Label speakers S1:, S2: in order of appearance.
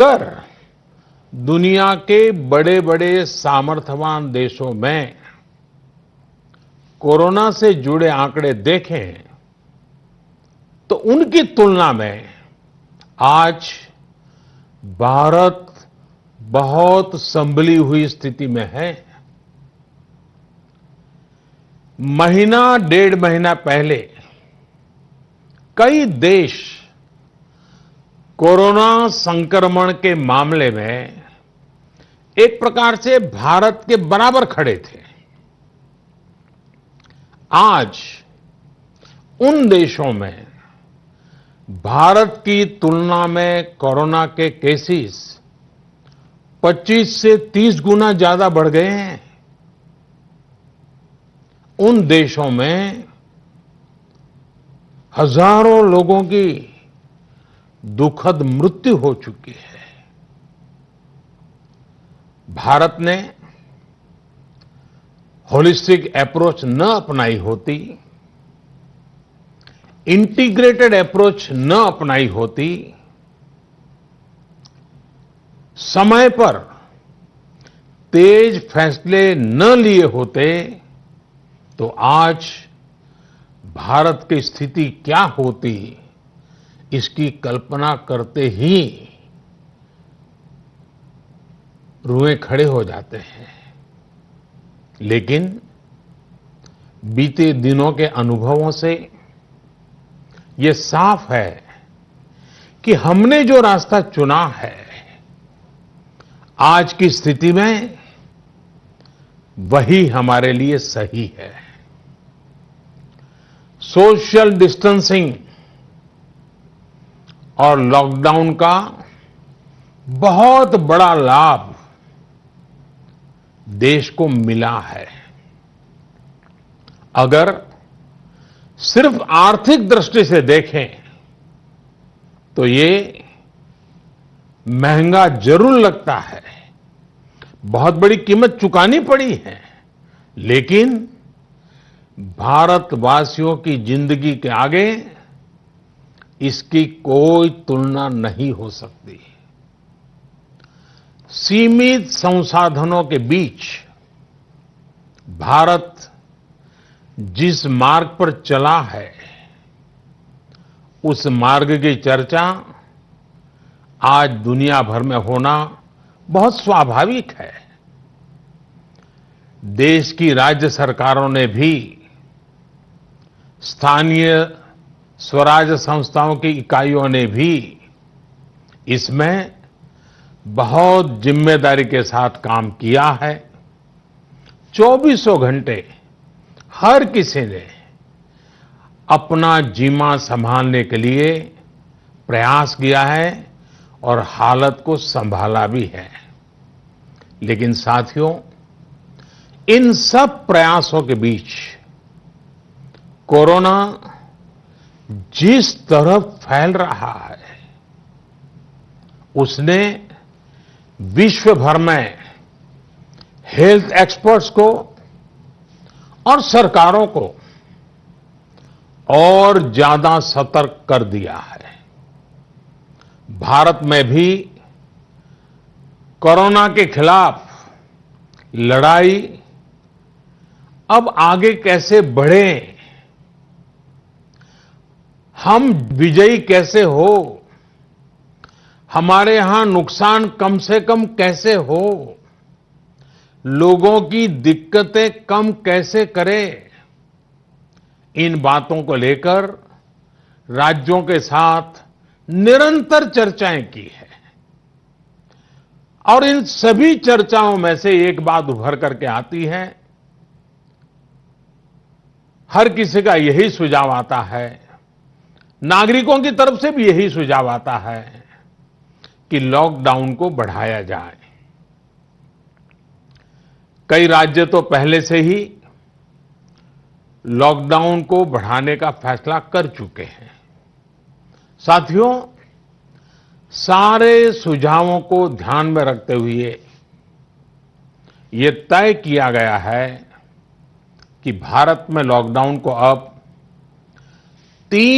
S1: अगर दुनिया के बड़े बड़े सामर्थ्यवान देशों में कोरोना से जुड़े आंकड़े देखें तो उनकी तुलना में आज भारत बहुत संभली हुई स्थिति में है। महीना डेढ़ महीना पहले कई देश कोरोना संक्रमण के मामले में एक प्रकार से भारत के बराबर खड़े थे। आज उन देशों में भारत की तुलना में कोरोना के केसेस 25 से 30 गुना ज्यादा बढ़ गए हैं। उन देशों में हजारों लोगों की दुखद मृत्यु हो चुकी है। भारत ने होलिस्टिक अप्रोच न अपनाई होती, इंटीग्रेटेड अप्रोच न अपनाई होती, समय पर तेज फैसले न लिए होते तो आज भारत की स्थिति क्या होती, इसकी कल्पना करते ही रुएं खड़े हो जाते हैं। लेकिन बीते दिनों के अनुभवों से ये साफ है कि हमने जो रास्ता चुना है, आज की स्थिति में वही हमारे लिए सही है। सोशल डिस्टेंसिंग और लॉकडाउन का बहुत बड़ा लाभ देश को मिला है। अगर सिर्फ आर्थिक दृष्टि से देखें तो ये महंगा जरूर लगता है, बहुत बड़ी कीमत चुकानी पड़ी है, लेकिन भारतवासियों की जिंदगी के आगे इसकी कोई तुलना नहीं हो सकती। सीमित संसाधनों के बीच भारत जिस मार्ग पर चला है, उस मार्ग की चर्चा आज दुनिया भर में होना बहुत स्वाभाविक है। देश की राज्य सरकारों ने भी स्थानीय स्वराज संस्थाओं की इकाइयों ने भी इसमें बहुत जिम्मेदारी के साथ काम किया है। 24 घंटे हर किसी ने अपना जीमा संभालने के लिए प्रयास किया है और हालत को संभाला भी है। लेकिन साथियों, इन सब प्रयासों के बीच कोरोना जिस तरफ फैल रहा है, उसने विश्व भर में हेल्थ एक्सपर्ट्स को और सरकारों को और ज्यादा सतर्क कर दिया है। भारत में भी कोरोना के खिलाफ लड़ाई अब आगे कैसे बढ़े, हम विजयी कैसे हो, हमारे यहां नुकसान कम से कम कैसे हो, लोगों की दिक्कतें कम कैसे करें, इन बातों को लेकर राज्यों के साथ निरंतर चर्चाएं की है। और इन सभी चर्चाओं में से एक बात उभर करके आती है, हर किसी का यही सुझाव आता है, नागरिकों की तरफ से भी यही सुझाव आता है कि लॉकडाउन को बढ़ाया जाए। कई राज्य तो पहले से ही लॉकडाउन को बढ़ाने का फैसला कर चुके हैं। साथियों, सारे सुझावों को ध्यान में रखते हुए ये तय किया गया है कि भारत में लॉकडाउन को अब 3